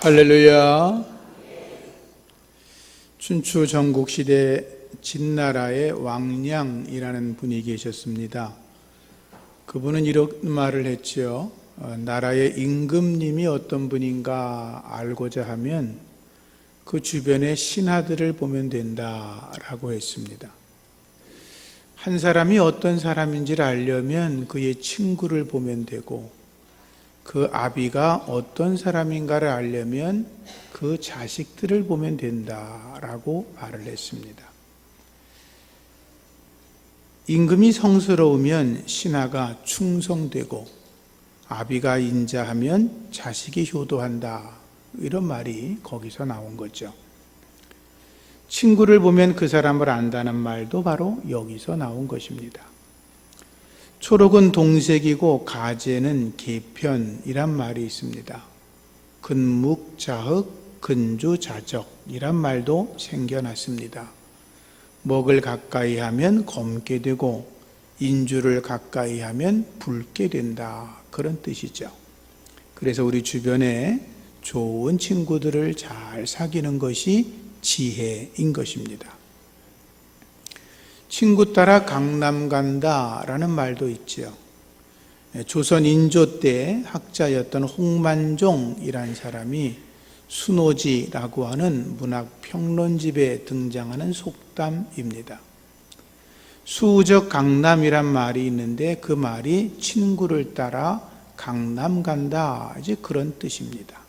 할렐루야. 춘추 전국시대 진나라의 왕량이라는 분이 계셨습니다. 그분은 이런 말을 했죠. 나라의 임금님이 어떤 분인가 알고자 하면 그 주변의 신하들을 보면 된다라고 했습니다. 한 사람이 어떤 사람인지를 알려면 그의 친구를 보면 되고, 그 아비가 어떤 사람인가를 알려면 그 자식들을 보면 된다라고 말을 했습니다. 임금이 성스러우면 신하가 충성되고, 아비가 인자하면 자식이 효도한다, 이런 말이 거기서 나온 거죠. 친구를 보면 그 사람을 안다는 말도 바로 여기서 나온 것입니다. 초록은 동색이고 가재는 개편이란 말이 있습니다. 근묵자흑 근주자적이란 말도 생겨났습니다. 먹을 가까이 하면 검게 되고 인주를 가까이 하면 붉게 된다, 그런 뜻이죠. 그래서 우리 주변에 좋은 친구들을 잘 사귀는 것이 지혜인 것입니다. 친구 따라 강남 간다라는 말도 있죠. 조선 인조 때 학자였던 홍만종이라는 사람이 순오지라고 하는 문학 평론집에 등장하는 속담입니다. 수우적 강남이란 말이 있는데 그 말이 친구를 따라 강남 간다, 이제 그런 뜻입니다.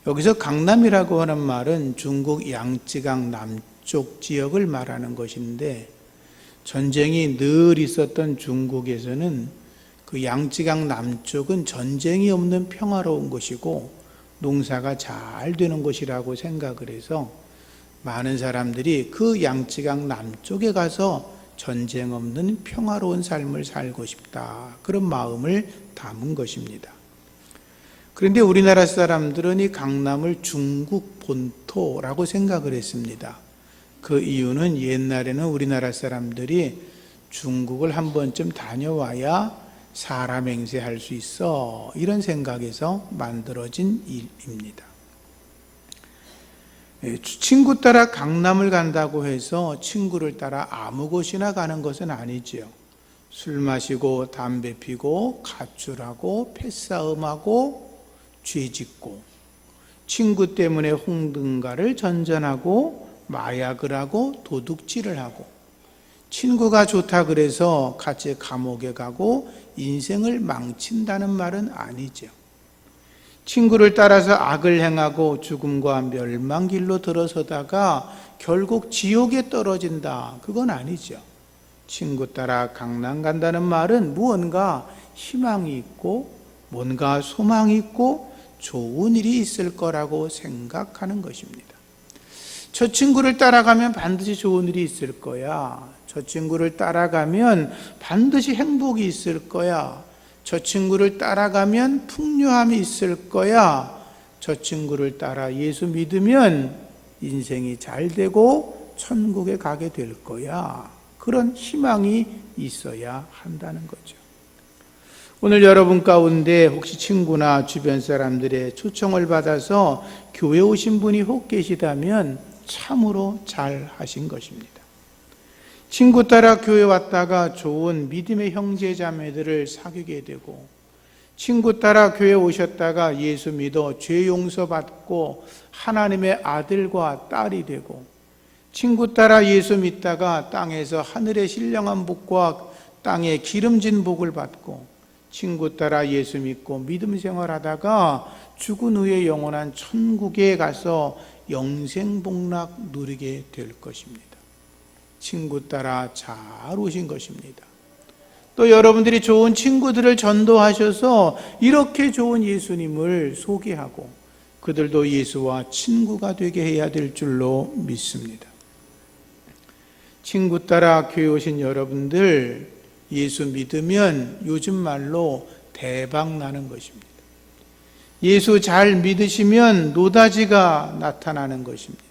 여기서 강남이라고 하는 말은 중국 양쯔강 남쪽 지역을 말하는 것인데, 전쟁이 늘 있었던 중국에서는 그 양쯔강 남쪽은 전쟁이 없는 평화로운 곳이고 농사가 잘 되는 곳이라고 생각을 해서 많은 사람들이 그 양쯔강 남쪽에 가서 전쟁 없는 평화로운 삶을 살고 싶다, 그런 마음을 담은 것입니다. 그런데 우리나라 사람들은 이 강남을 중국 본토라고 생각을 했습니다. 그 이유는 옛날에는 우리나라 사람들이 중국을 한 번쯤 다녀와야 사람 행세할 수 있어, 이런 생각에서 만들어진 일입니다. 친구 따라 강남을 간다고 해서 친구를 따라 아무 곳이나 가는 것은 아니지요. 술 마시고 담배 피고 가출하고 패싸움하고 죄짓고, 친구 때문에 홍등가를 전전하고 마약을 하고 도둑질을 하고, 친구가 좋다 그래서 같이 감옥에 가고 인생을 망친다는 말은 아니죠. 친구를 따라서 악을 행하고 죽음과 멸망길로 들어서다가 결국 지옥에 떨어진다, 그건 아니죠. 친구 따라 강남 간다는 말은 무언가 희망이 있고 뭔가 소망이 있고 좋은 일이 있을 거라고 생각하는 것입니다. 저 친구를 따라가면 반드시 좋은 일이 있을 거야. 저 친구를 따라가면 반드시 행복이 있을 거야. 저 친구를 따라가면 풍요함이 있을 거야. 저 친구를 따라 예수 믿으면 인생이 잘 되고 천국에 가게 될 거야. 그런 희망이 있어야 한다는 거죠. 오늘 여러분 가운데 혹시 친구나 주변 사람들의 초청을 받아서 교회 오신 분이 혹 계시다면 참으로 잘 하신 것입니다. 친구 따라 교회 왔다가 좋은 믿음의 형제 자매들을 사귀게 되고, 친구 따라 교회 오셨다가 예수 믿어 죄 용서받고 하나님의 아들과 딸이 되고, 친구 따라 예수 믿다가 땅에서 하늘의 신령한 복과 땅에 기름진 복을 받고, 친구 따라 예수 믿고 믿음 생활하다가 죽은 후에 영원한 천국에 가서 영생복락 누리게 될 것입니다. 친구 따라 잘 오신 것입니다. 또 여러분들이 좋은 친구들을 전도하셔서 이렇게 좋은 예수님을 소개하고 그들도 예수와 친구가 되게 해야 될 줄로 믿습니다. 친구 따라 교회 오신 여러분들, 예수 믿으면 요즘 말로 대박 나는 것입니다. 예수 잘 믿으시면 노다지가 나타나는 것입니다.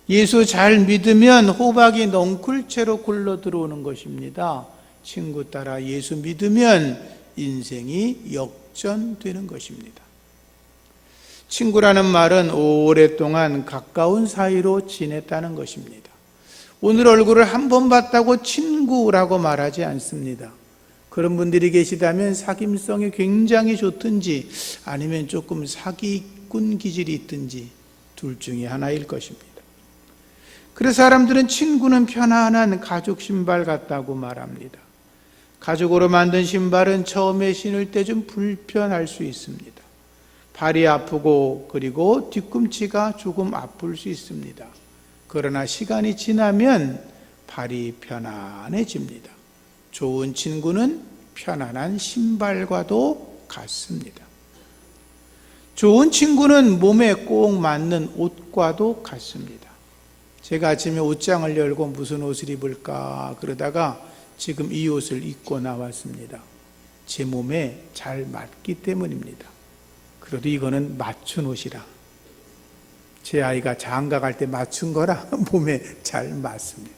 예수 잘 믿으면 호박이 넝쿨채로 굴러 들어오는 것입니다. 친구 따라 예수 믿으면 인생이 역전되는 것입니다. 친구라는 말은 오랫동안 가까운 사이로 지냈다는 것입니다. 오늘 얼굴을 한 번 봤다고 친구라고 말하지 않습니다. 그런 분들이 계시다면 사귐성이 굉장히 좋든지 아니면 조금 사기꾼 기질이 있든지 둘 중에 하나일 것입니다. 그래서 사람들은 친구는 편안한 가죽 신발 같다고 말합니다. 가죽으로 만든 신발은 처음에 신을 때 좀 불편할 수 있습니다. 발이 아프고 그리고 뒤꿈치가 조금 아플 수 있습니다. 그러나 시간이 지나면 발이 편안해집니다. 좋은 친구는 편안한 신발과도 같습니다. 좋은 친구는 몸에 꼭 맞는 옷과도 같습니다. 제가 아침에 옷장을 열고 무슨 옷을 입을까 그러다가 지금 이 옷을 입고 나왔습니다. 제 몸에 잘 맞기 때문입니다. 그래도 이거는 맞춘 옷이라, 제 아이가 장가 갈 때 맞춘 거라 몸에 잘 맞습니다.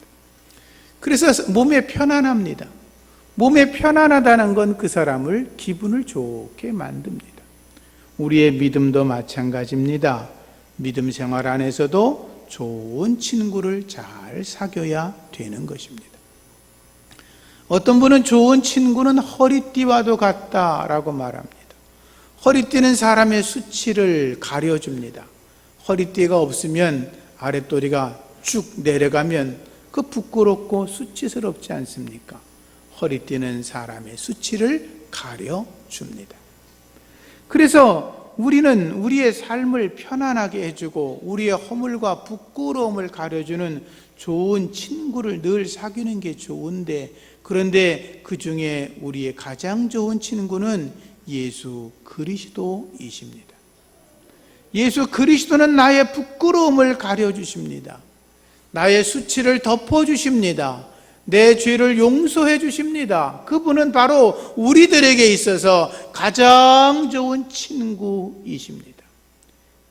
그래서 몸에 편안합니다. 몸에 편안하다는 건 그 사람을 기분을 좋게 만듭니다. 우리의 믿음도 마찬가지입니다. 믿음 생활 안에서도 좋은 친구를 잘 사귀어야 되는 것입니다. 어떤 분은 좋은 친구는 허리띠와도 같다라고 말합니다. 허리띠는 사람의 수치를 가려줍니다. 허리띠가 없으면 아랫도리가 쭉 내려가면 그 부끄럽고 수치스럽지 않습니까? 허리띠는 사람의 수치를 가려줍니다. 그래서 우리는 우리의 삶을 편안하게 해주고 우리의 허물과 부끄러움을 가려주는 좋은 친구를 늘 사귀는 게 좋은데, 그런데 그 중에 우리의 가장 좋은 친구는 예수 그리스도이십니다. 예수 그리스도는 나의 부끄러움을 가려주십니다. 나의 수치를 덮어주십니다. 내 죄를 용서해 주십니다. 그분은 바로 우리들에게 있어서 가장 좋은 친구이십니다.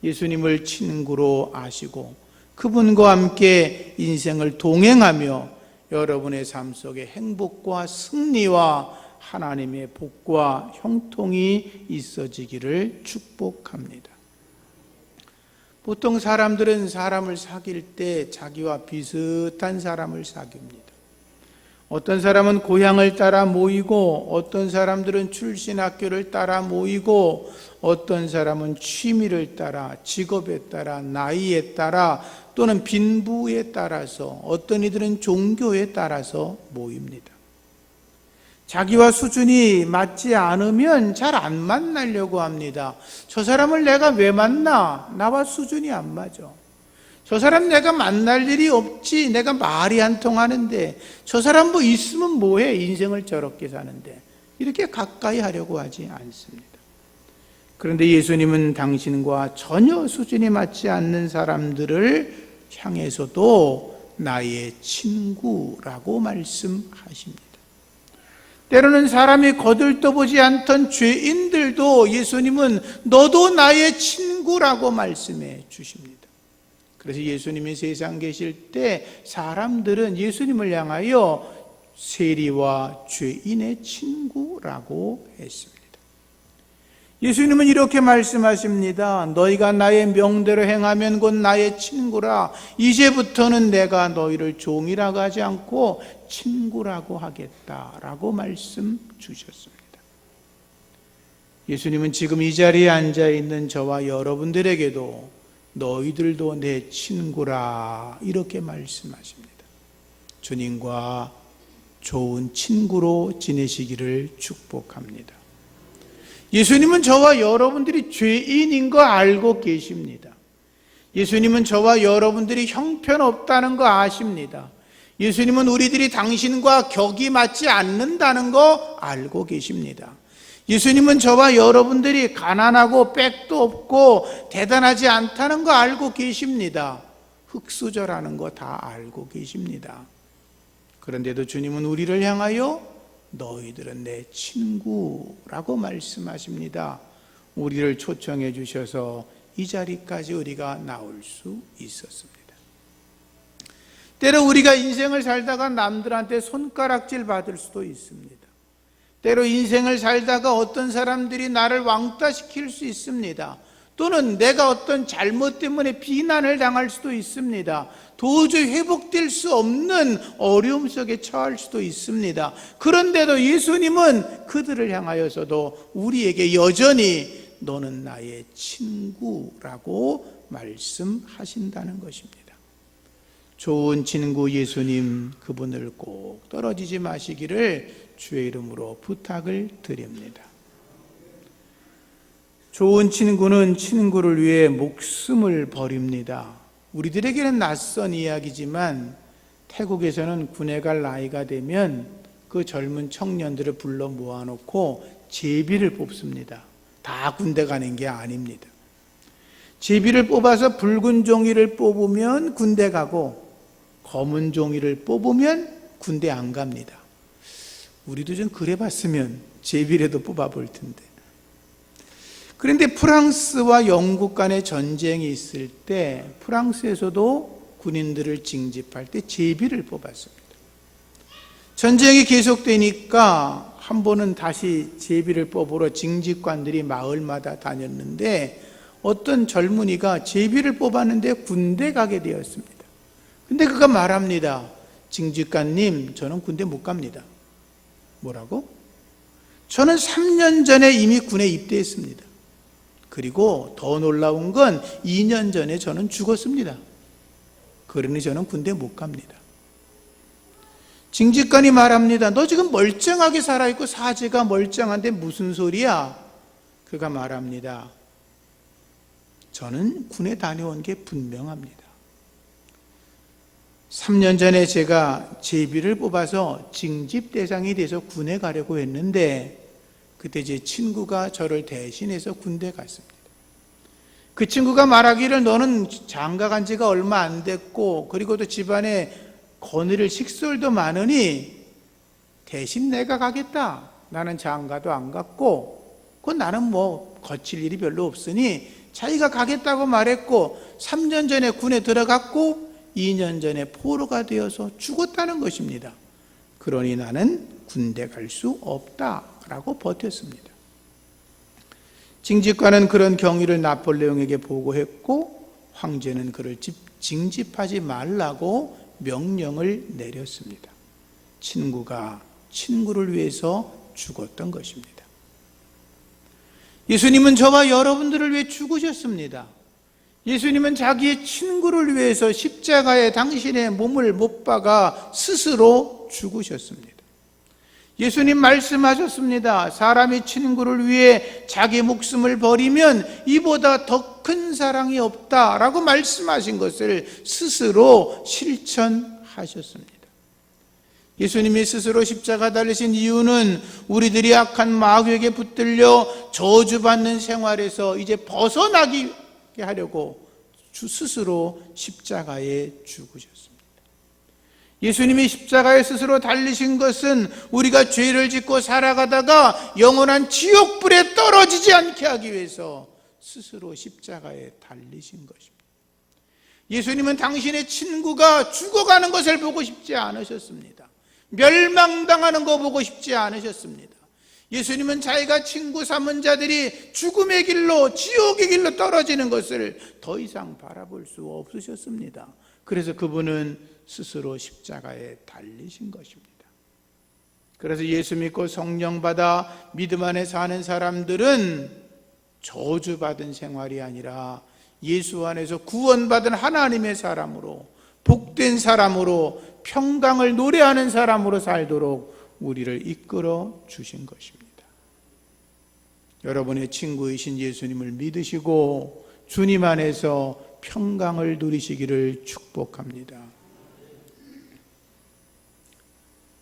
예수님을 친구로 아시고 그분과 함께 인생을 동행하며 여러분의 삶 속에 행복과 승리와 하나님의 복과 형통이 있어지기를 축복합니다. 보통 사람들은 사람을 사귈 때 자기와 비슷한 사람을 사귀입니다. 어떤 사람은 고향을 따라 모이고, 어떤 사람들은 출신 학교를 따라 모이고, 어떤 사람은 취미를 따라, 직업에 따라, 나이에 따라, 또는 빈부에 따라서, 어떤 이들은 종교에 따라서 모입니다. 자기와 수준이 맞지 않으면 잘 안 만나려고 합니다. 저 사람을 내가 왜 만나? 나와 수준이 안 맞아. 저 사람 내가 만날 일이 없지. 내가 말이 안 통하는데. 저 사람 뭐 있으면 뭐해? 인생을 저렇게 사는데. 이렇게 가까이 하려고 하지 않습니다. 그런데 예수님은 당신과 전혀 수준이 맞지 않는 사람들을 향해서도 나의 친구라고 말씀하십니다. 때로는 사람이 거들떠보지 않던 죄인들도 예수님은 너도 나의 친구라고 말씀해 주십니다. 그래서 예수님이 세상 계실 때 사람들은 예수님을 향하여 세리와 죄인의 친구라고 했습니다. 예수님은 이렇게 말씀하십니다. 너희가 나의 명대로 행하면 곧 나의 친구라. 이제부터는 내가 너희를 종이라고 하지 않고 친구라고 하겠다라고 말씀 주셨습니다. 예수님은 지금 이 자리에 앉아 있는 저와 여러분들에게도 너희들도 내 친구라 이렇게 말씀하십니다. 주님과 좋은 친구로 지내시기를 축복합니다. 예수님은 저와 여러분들이 죄인인 거 알고 계십니다. 예수님은 저와 여러분들이 형편없다는 거 아십니다. 예수님은 우리들이 당신과 격이 맞지 않는다는 거 알고 계십니다. 예수님은 저와 여러분들이 가난하고 빽도 없고 대단하지 않다는 거 알고 계십니다. 흙수저라는 거 다 알고 계십니다. 그런데도 주님은 우리를 향하여 너희들은 내 친구라고 말씀하십니다. 우리를 초청해 주셔서 이 자리까지 우리가 나올 수 있었습니다. 때로 우리가 인생을 살다가 남들한테 손가락질 받을 수도 있습니다. 때로 인생을 살다가 어떤 사람들이 나를 왕따시킬 수 있습니다. 또는 내가 어떤 잘못 때문에 비난을 당할 수도 있습니다. 도저히 회복될 수 없는 어려움 속에 처할 수도 있습니다. 그런데도 예수님은 그들을 향하여서도 우리에게 여전히 너는 나의 친구라고 말씀하신다는 것입니다. 좋은 친구 예수님, 그분을 꼭 떨어지지 마시기를 주의 이름으로 부탁을 드립니다. 좋은 친구는 친구를 위해 목숨을 버립니다. 우리들에게는 낯선 이야기지만 태국에서는 군에 갈 나이가 되면 그 젊은 청년들을 불러 모아놓고 제비를 뽑습니다. 다 군대 가는 게 아닙니다. 제비를 뽑아서 붉은 종이를 뽑으면 군대 가고 검은 종이를 뽑으면 군대 안 갑니다. 우리도 좀 그래봤으면 제비라도 뽑아볼 텐데. 그런데 프랑스와 영국 간의 전쟁이 있을 때 프랑스에서도 군인들을 징집할 때 제비를 뽑았습니다. 전쟁이 계속되니까 한 번은 다시 제비를 뽑으러 징집관들이 마을마다 다녔는데 어떤 젊은이가 제비를 뽑았는데 군대 가게 되었습니다. 근데 그가 말합니다. 징집관님, 저는 군대 못 갑니다. 뭐라고? 저는 3년 전에 이미 군에 입대했습니다. 그리고 더 놀라운 건 2년 전에 저는 죽었습니다. 그러니 저는 군대 못 갑니다. 징집관이 말합니다. 너 지금 멀쩡하게 살아있고 사지가 멀쩡한데 무슨 소리야? 그가 말합니다. 저는 군에 다녀온 게 분명합니다. 3년 전에 제가 제비를 뽑아서 징집 대상이 돼서 군에 가려고 했는데 그때 제 친구가 저를 대신해서 군대 갔습니다. 그 친구가 말하기를 너는 장가 간 지가 얼마 안 됐고 그리고 또 집안에 거느릴 식솔도 많으니 대신 내가 가겠다. 나는 장가도 안 갔고 그건 나는 뭐 거칠 일이 별로 없으니 자기가 가겠다고 말했고 3년 전에 군에 들어갔고 2년 전에 포로가 되어서 죽었다는 것입니다. 그러니 나는 군대 갈 수 없다라고 버텼습니다. 징집관은 그런 경위를 나폴레옹에게 보고했고 황제는 그를 징집하지 말라고 명령을 내렸습니다. 친구가 친구를 위해서 죽었던 것입니다. 예수님은 저와 여러분들을 위해 죽으셨습니다. 예수님은 자기의 친구를 위해서 십자가에 당신의 몸을 못 박아 스스로 죽으셨습니다. 예수님 말씀하셨습니다. 사람이 친구를 위해 자기 목숨을 버리면 이보다 더 큰 사랑이 없다라고 말씀하신 것을 스스로 실천하셨습니다. 예수님이 스스로 십자가 달리신 이유는 우리들이 악한 마귀에게 붙들려 저주받는 생활에서 이제 벗어나게 하려고 스스로 십자가에 죽으셨습니다. 예수님이 십자가에 스스로 달리신 것은 우리가 죄를 짓고 살아가다가 영원한 지옥불에 떨어지지 않게 하기 위해서 스스로 십자가에 달리신 것입니다. 예수님은 당신의 친구가 죽어가는 것을 보고 싶지 않으셨습니다. 멸망당하는 거 보고 싶지 않으셨습니다. 예수님은 자기가 친구 삼은 자들이 죽음의 길로 지옥의 길로 떨어지는 것을 더 이상 바라볼 수 없으셨습니다. 그래서 그분은 스스로 십자가에 달리신 것입니다. 그래서 예수 믿고 성령 받아 믿음 안에 사는 사람들은 저주받은 생활이 아니라 예수 안에서 구원받은 하나님의 사람으로 복된 사람으로 평강을 노래하는 사람으로 살도록 우리를 이끌어 주신 것입니다. 여러분의 친구이신 예수님을 믿으시고 주님 안에서 평강을 누리시기를 축복합니다.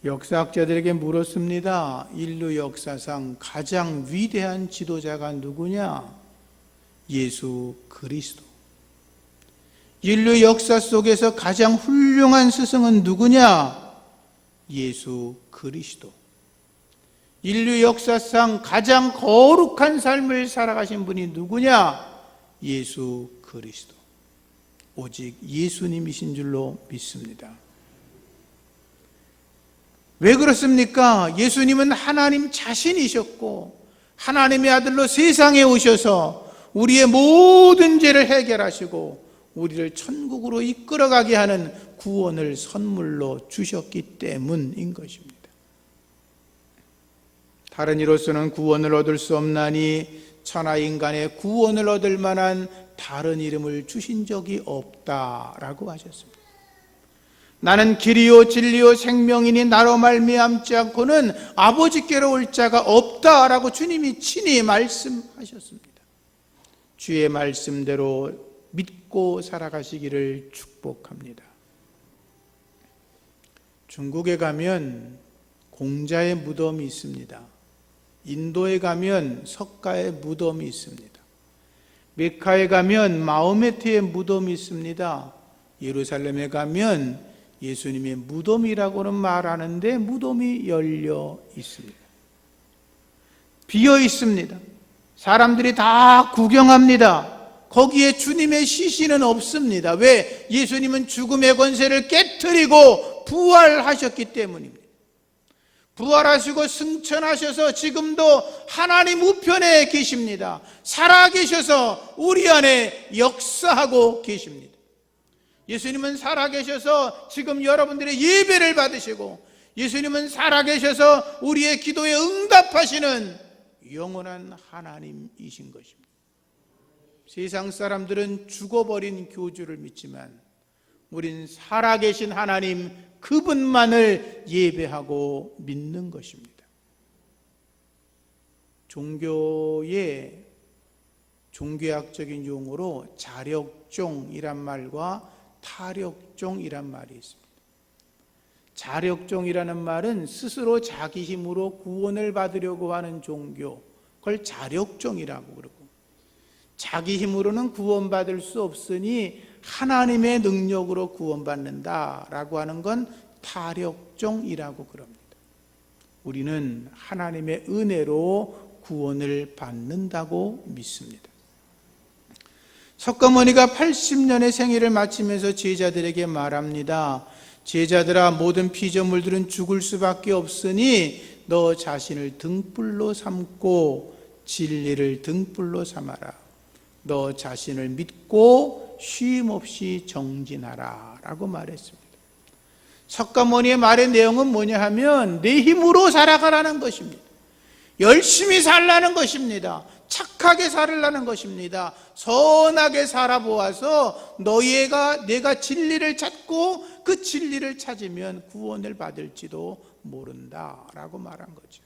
역사학자들에게 물었습니다. 인류 역사상 가장 위대한 지도자가 누구냐? 예수 그리스도. 인류 역사 속에서 가장 훌륭한 스승은 누구냐? 예수 그리스도. 인류 역사상 가장 거룩한 삶을 살아가신 분이 누구냐? 예수 그리스도. 오직 예수님이신 줄로 믿습니다. 왜 그렇습니까? 예수님은 하나님 자신이셨고 하나님의 아들로 세상에 오셔서 우리의 모든 죄를 해결하시고 우리를 천국으로 이끌어가게 하는 구원을 선물로 주셨기 때문인 것입니다. 다른 이로서는 구원을 얻을 수 없나니 천하 인간의 구원을 얻을 만한 다른 이름을 주신 적이 없다라고 하셨습니다. 나는 길이요 진리요 생명이니 나로 말미암지 않고는 아버지께로 올 자가 없다라고 주님이 친히 말씀하셨습니다. 주의 말씀대로 믿고 살아가시기를 축복합니다. 중국에 가면 공자의 무덤이 있습니다. 인도에 가면 석가의 무덤이 있습니다. 메카에 가면 마호메트의 무덤이 있습니다. 예루살렘에 가면 예수님의 무덤이라고는 말하는데 무덤이 열려 있습니다. 비어 있습니다. 사람들이 다 구경합니다. 거기에 주님의 시신은 없습니다. 왜? 예수님은 죽음의 권세를 깨트리고 부활하셨기 때문입니다. 부활하시고 승천하셔서 지금도 하나님 우편에 계십니다. 살아계셔서 우리 안에 역사하고 계십니다. 예수님은 살아계셔서 지금 여러분들의 예배를 받으시고, 예수님은 살아계셔서 우리의 기도에 응답하시는 영원한 하나님이신 것입니다. 세상 사람들은 죽어버린 교주를 믿지만 우린 살아계신 하나님 그분만을 예배하고 믿는 것입니다. 종교의 종교학적인 용어로 자력종이란 말과 타력종이란 말이 있습니다. 자력종이라는 말은 스스로 자기 힘으로 구원을 받으려고 하는 종교, 그걸 자력종이라고 그러고, 자기 힘으로는 구원받을 수 없으니 하나님의 능력으로 구원받는다라고 하는 건 타력종이라고 그럽니다. 우리는 하나님의 은혜로 구원을 받는다고 믿습니다. 석가모니가 80년의 생애를 마치면서 제자들에게 말합니다. 제자들아, 모든 피조물들은 죽을 수밖에 없으니 너 자신을 등불로 삼고 진리를 등불로 삼아라. 너 자신을 믿고 쉼없이 정진하라 라고 말했습니다. 석가모니의 말의 내용은 뭐냐 하면 내 힘으로 살아가라는 것입니다. 열심히 살라는 것입니다. 착하게 살으라는 것입니다. 선하게 살아보아서 내가 진리를 찾고 그 진리를 찾으면 구원을 받을지도 모른다라고 말한 거죠.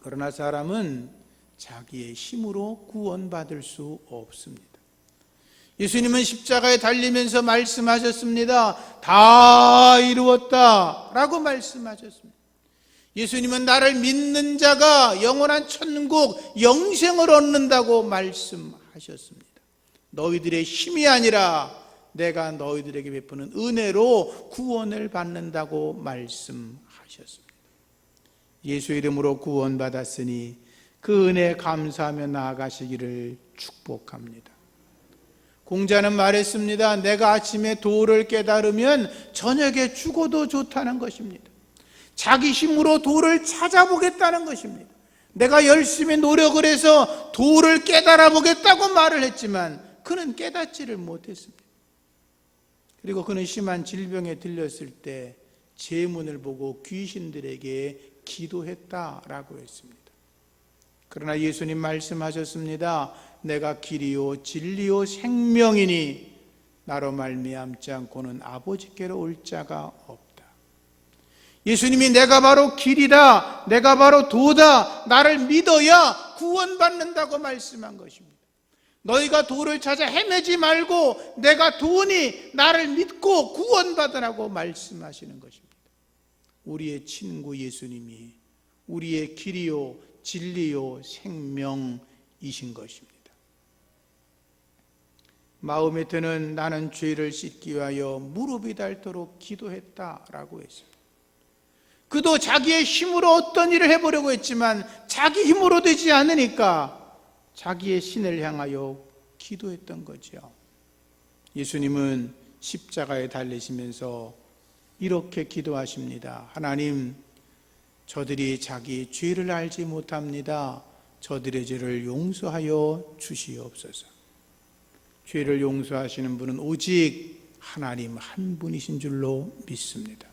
그러나 사람은 자기의 힘으로 구원받을 수 없습니다. 예수님은 십자가에 달리면서 말씀하셨습니다. 다 이루었다 라고 말씀하셨습니다. 예수님은 나를 믿는 자가 영원한 천국 영생을 얻는다고 말씀하셨습니다. 너희들의 힘이 아니라 내가 너희들에게 베푸는 은혜로 구원을 받는다고 말씀하셨습니다. 예수 이름으로 구원받았으니 그 은혜에 감사하며 나아가시기를 축복합니다. 공자는 말했습니다. 내가 아침에 도를 깨달으면 저녁에 죽어도 좋다는 것입니다. 자기 힘으로 도를 찾아보겠다는 것입니다. 내가 열심히 노력을 해서 도를 깨달아 보겠다고 말을 했지만 그는 깨닫지를 못했습니다. 그리고 그는 심한 질병에 들렸을 때 제문을 보고 귀신들에게 기도했다라고 했습니다. 그러나 예수님 말씀하셨습니다. 내가 길이요 진리요 생명이니 나로 말미암지 않고는 아버지께로 올 자가 없다. 예수님이 내가 바로 길이다, 내가 바로 도다, 나를 믿어야 구원받는다고 말씀한 것입니다. 너희가 도를 찾아 헤매지 말고 내가 도니 나를 믿고 구원받으라고 말씀하시는 것입니다. 우리의 친구 예수님이 우리의 길이요 진리요 생명이신 것입니다. 마호메트는 나는 죄를 씻기 위하여 무릎이 닳도록 기도했다라고 했습니다. 그도 자기의 힘으로 어떤 일을 해보려고 했지만 자기 힘으로 되지 않으니까 자기의 신을 향하여 기도했던 거죠. 예수님은 십자가에 달리시면서 이렇게 기도하십니다. 하나님, 저들이 자기 죄를 알지 못합니다. 저들의 죄를 용서하여 주시옵소서. 죄를 용서하시는 분은 오직 하나님 한 분이신 줄로 믿습니다.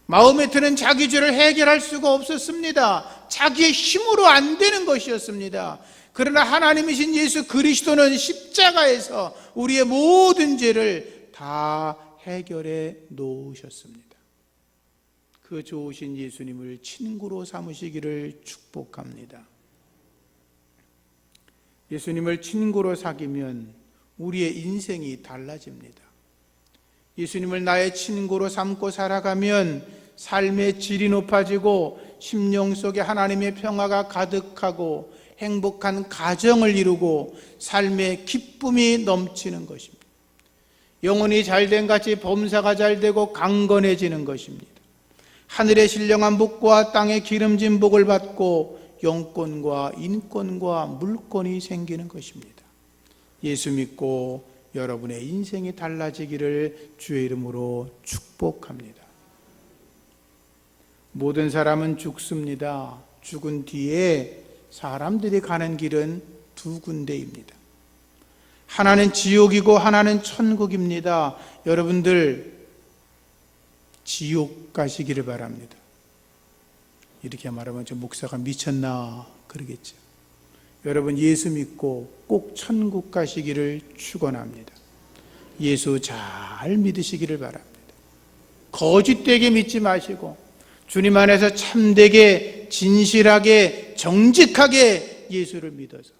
마호메트는 자기 죄를 해결할 수가 없었습니다. 자기의 힘으로 안 되는 것이었습니다. 그러나 하나님이신 예수 그리스도는 십자가에서 우리의 모든 죄를 다 해결해 놓으셨습니다. 그 좋으신 예수님을 친구로 삼으시기를 축복합니다. 예수님을 친구로 사귀면 우리의 인생이 달라집니다. 예수님을 나의 친구로 삼고 살아가면 삶의 질이 높아지고 심령 속에 하나님의 평화가 가득하고 행복한 가정을 이루고 삶의 기쁨이 넘치는 것입니다. 영혼이 잘된 같이 범사가 잘되고 강건해지는 것입니다. 하늘의 신령한 복과 땅의 기름진 복을 받고 영권과 인권과 물권이 생기는 것입니다. 예수 믿고 여러분의 인생이 달라지기를 주의 이름으로 축복합니다. 모든 사람은 죽습니다. 죽은 뒤에 사람들이 가는 길은 두 군데입니다. 하나는 지옥이고 하나는 천국입니다. 여러분들 지옥 가시기를 바랍니다. 이렇게 말하면 저 목사가 미쳤나 그러겠죠. 여러분 예수 믿고 꼭 천국 가시기를 축원합니다. 예수 잘 믿으시기를 바랍니다. 거짓되게 믿지 마시고 주님 안에서 참되게 진실하게 정직하게 예수를 믿어서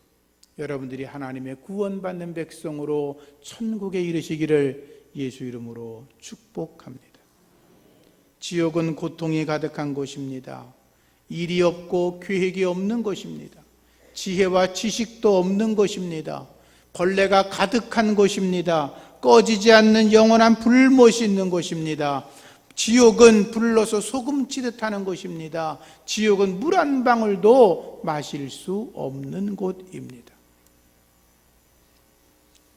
여러분들이 하나님의 구원받는 백성으로 천국에 이르시기를 예수 이름으로 축복합니다. 지옥은 고통이 가득한 곳입니다. 일이 없고 계획이 없는 곳입니다. 지혜와 지식도 없는 곳입니다. 벌레가 가득한 곳입니다. 꺼지지 않는 영원한 불못이 있는 곳입니다. 지옥은 불러서 소금 치듯하는 곳입니다. 지옥은 물 한 방울도 마실 수 없는 곳입니다.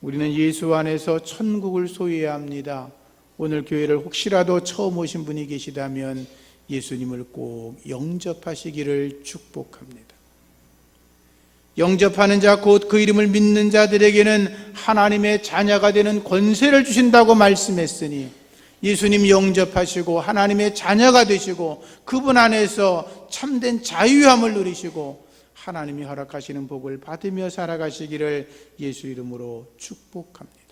우리는 예수 안에서 천국을 소유해야 합니다. 오늘 교회를 혹시라도 처음 오신 분이 계시다면 예수님을 꼭 영접하시기를 축복합니다. 영접하는 자 곧 그 이름을 믿는 자들에게는 하나님의 자녀가 되는 권세를 주신다고 말씀했으니 예수님 영접하시고 하나님의 자녀가 되시고 그분 안에서 참된 자유함을 누리시고 하나님이 허락하시는 복을 받으며 살아가시기를 예수 이름으로 축복합니다.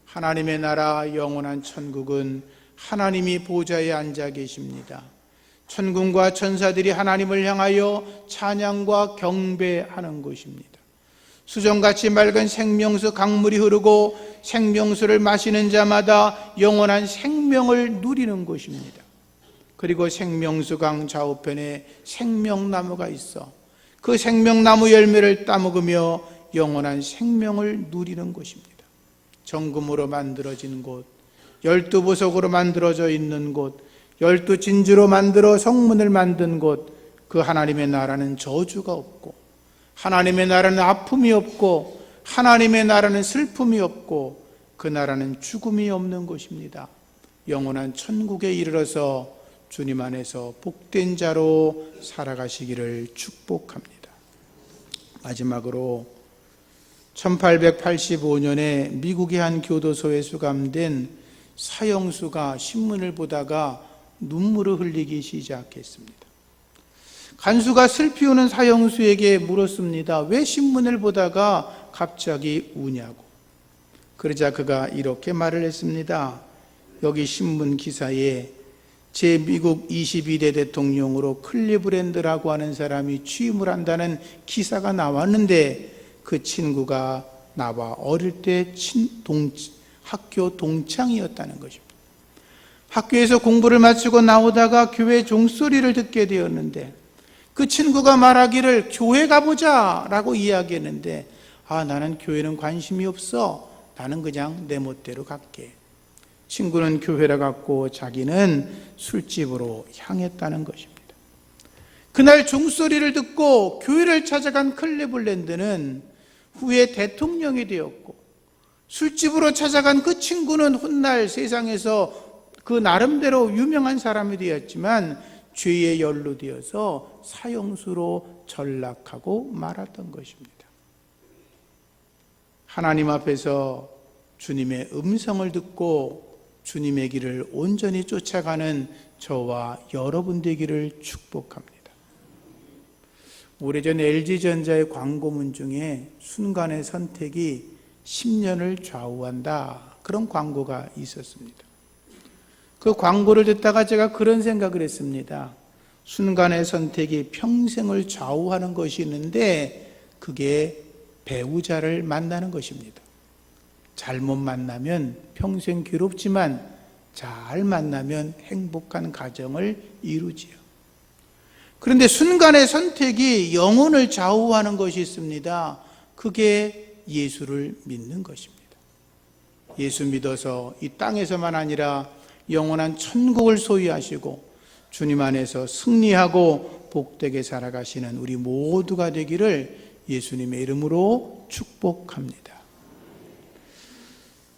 하나님의 나라 영원한 천국은 하나님이 보좌에 앉아 계십니다. 천군과 천사들이 하나님을 향하여 찬양과 경배하는 곳입니다. 수정같이 맑은 생명수 강물이 흐르고 생명수를 마시는 자마다 영원한 생명을 누리는 곳입니다. 그리고 생명수강 좌우편에 생명나무가 있어 그 생명나무 열매를 따먹으며 영원한 생명을 누리는 곳입니다. 정금으로 만들어진 곳, 12보석으로 만들어져 있는 곳, 12진주로 만들어 성문을 만든 곳, 그 하나님의 나라는 저주가 없고 하나님의 나라는 아픔이 없고 하나님의 나라는 슬픔이 없고 그 나라는 죽음이 없는 곳입니다. 영원한 천국에 이르러서 주님 안에서 복된 자로 살아가시기를 축복합니다. 마지막으로 1885년에 미국의 한 교도소에 수감된 사형수가 신문을 보다가 눈물을 흘리기 시작했습니다. 간수가 슬피 우는 사형수에게 물었습니다. 왜 신문을 보다가 갑자기 우냐고. 그러자 그가 이렇게 말을 했습니다. 여기 신문 기사에 제 미국 22대 대통령으로 클리브랜드라고 하는 사람이 취임을 한다는 기사가 나왔는데 그 친구가 나와 어릴 때 학교 동창이었다는 것입니다. 학교에서 공부를 마치고 나오다가 교회 종소리를 듣게 되었는데 그 친구가 말하기를 교회 가보자 라고 이야기했는데 나는 교회는 관심이 없어. 나는 그냥 내 멋대로 갈게. 친구는 교회를 갔고 자기는 술집으로 향했다는 것입니다. 그날 종소리를 듣고 교회를 찾아간 클리블랜드는 후에 대통령이 되었고 술집으로 찾아간 그 친구는 훗날 세상에서 그 나름대로 유명한 사람이 되었지만 죄에 연루되어서 사형수로 전락하고 말았던 것입니다. 하나님 앞에서 주님의 음성을 듣고 주님의 길을 온전히 쫓아가는 저와 여러분 되기를 축복합니다. 오래전 LG전자의 광고문 중에 순간의 선택이 10년을 좌우한다, 그런 광고가 있었습니다. 그 광고를 듣다가 제가 그런 생각을 했습니다. 순간의 선택이 평생을 좌우하는 것이 있는데 그게 배우자를 만나는 것입니다. 잘못 만나면 평생 괴롭지만 잘 만나면 행복한 가정을 이루지요. 그런데 순간의 선택이 영혼을 좌우하는 것이 있습니다. 그게 예수를 믿는 것입니다. 예수 믿어서 이 땅에서만 아니라 영원한 천국을 소유하시고 주님 안에서 승리하고 복되게 살아가시는 우리 모두가 되기를 예수님의 이름으로 축복합니다.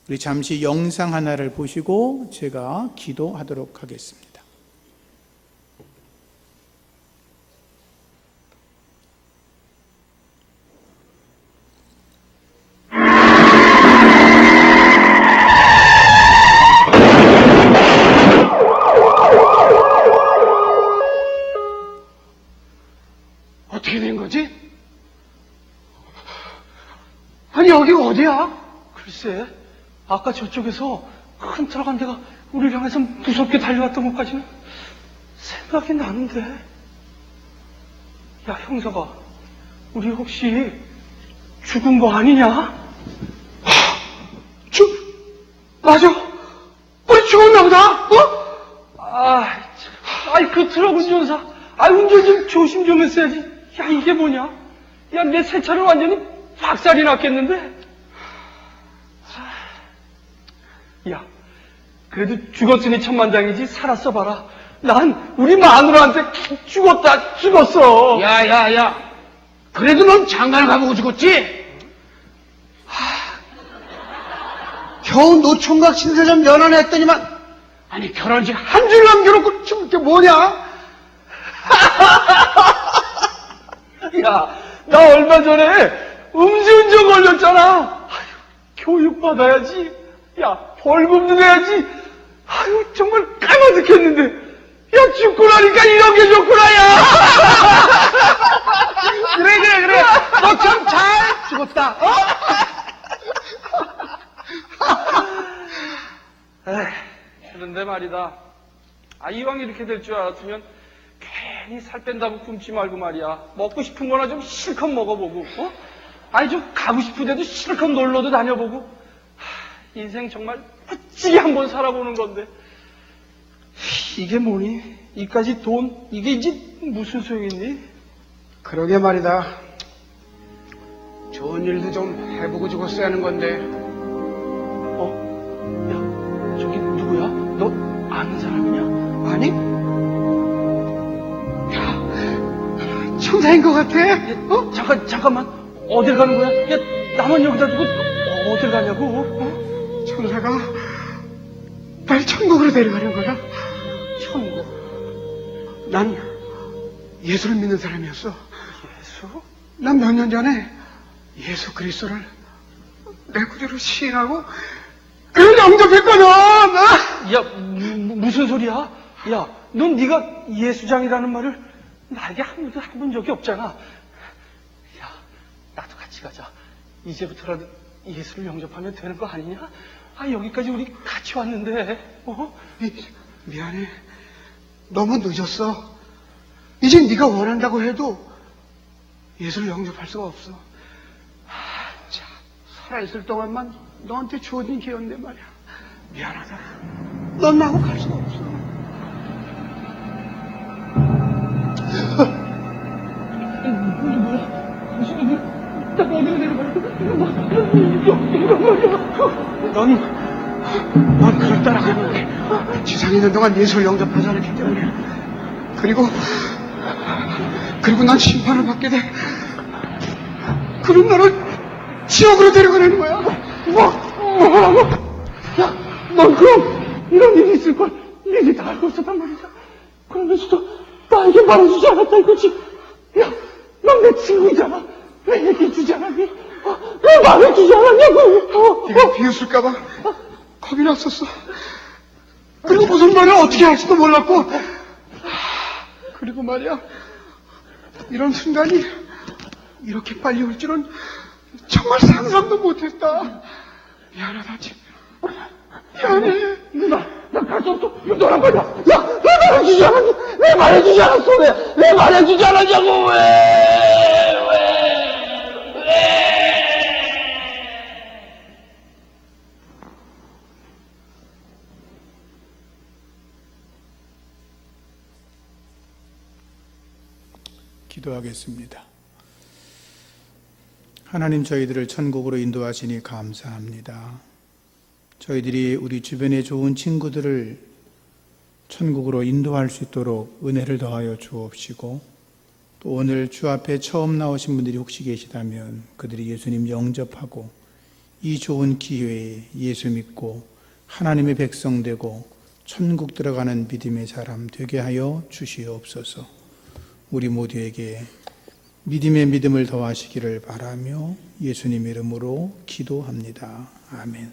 우리 잠시 영상 하나를 보시고 제가 기도하도록 하겠습니다. 어떻게 된 거지? 아니, 여기 어디야? 글쎄, 아까 저쪽에서 큰 트럭 한 대가 우리를 향해서 무섭게 달려왔던 것까지는 생각이 나는데. 야, 형사가, 우리 혹시 죽은 거 아니냐? 맞아. 우리 죽었나 보다, 그 트럭 운전사. 운전 좀 조심 좀 했어야지. 야, 이게 뭐냐? 야, 내 새 차는 완전히 박살이 났겠는데? 야, 그래도 죽었으니 천만다행이지. 살았어 봐라. 난 우리 마누라한테 죽었어. 야. 그래도 넌 장가를 가보고 죽었지? 겨우 노총각 신세점 연원했더니만, 아니, 결혼식 한 줄 남겨놓고 죽을 게 뭐냐? 야, 나 얼마 전에 음주운전 걸렸잖아. 교육받아야지. 야, 벌금도 내야지. 정말 까마득했는데. 야, 죽고 나니까 이런 게 좋구나, 야! 그래. 너 참 잘 죽었다, 그런데 말이다. 이왕 이렇게 될 줄 알았으면 괜히 살 뺀다고 굶지 말고 말이야. 먹고 싶은 거나 좀 실컷 먹어보고, 좀 가고 싶은데도 실컷 놀러도 다녀보고. 인생 정말 멋지게 한번 살아보는 건데. 이게 뭐니? 이까지 돈, 이게 이제 무슨 소용이니? 그러게 말이다. 좋은 일도 좀 해보고 죽었어야 하는 건데. 야, 저기 누구야? 너 아는 사람이냐? 아니? 천사인 것 같아? 잠깐만. 어딜 가는 거야? 야, 나만 여기다 두고 어딜 가냐고? 천사가 날 천국으로 데려가는 거야. 천국? 난 예수를 믿는 사람이었어. 예수? 난 몇 년 전에 예수 그리스도를 내 구주로 시인하고 그를 영접했거든. 야, 무슨 소리야? 야, 넌 네가 예수장이라는 말을 나에게 한 번도 해본 적이 없잖아. 야, 나도 같이 가자. 이제부터라도 예수를 영접하면 되는 거 아니냐? 여기까지 우리 같이 왔는데. 미안해. 너무 늦었어. 이제 네가 원한다고 해도 예수를 영접할 수가 없어. 자, 살아있을 동안만 너한테 주어진 기회였는데 말이야. 미안하다. 넌 나하고 갈 수가 없어. 넌 그를 따라가는 게 지상에 있는 동안 예수를 영접하지 않았기 때문에. 그리고 난 심판을 받게 돼. 그럼 너를 지옥으로 데려가는 거야. 뭐라고? 야, 넌 그럼 이런 일이 있을 걸 미리 다 알고 있었단 말이야. 그러면서도 나에게 말해주지 않았다 이거지. 야, 넌 내 친구잖아. 왜 얘기해주지 않았니? 왜 말해주지 않았냐고. 네가 비웃을까봐 겁이 났었어. 그리고 무슨 말을 어떻게 할지도 몰랐고. 그리고 말이야, 이런 순간이 이렇게 빨리 올 줄은 정말 상상도 못했다. 미안하다, 지 미안해. 누나, 나 갈 수 없어. 이거 너란 말이야. 야, 왜 말해주지 않았니? 왜 말해주지 않았어? 왜 말해주지 않았냐고. 왜? 기도하겠습니다. 하나님, 저희들을 천국으로 인도하시니 감사합니다. 저희들이 우리 주변의 좋은 친구들을 천국으로 인도할 수 있도록 은혜를 더하여 주옵시고, 또 오늘 주 앞에 처음 나오신 분들이 혹시 계시다면 그들이 예수님 영접하고 이 좋은 기회에 예수 믿고 하나님의 백성 되고 천국 들어가는 믿음의 사람 되게 하여 주시옵소서. 우리 모두에게 믿음의 믿음을 더하시기를 바라며 예수님 이름으로 기도합니다. 아멘.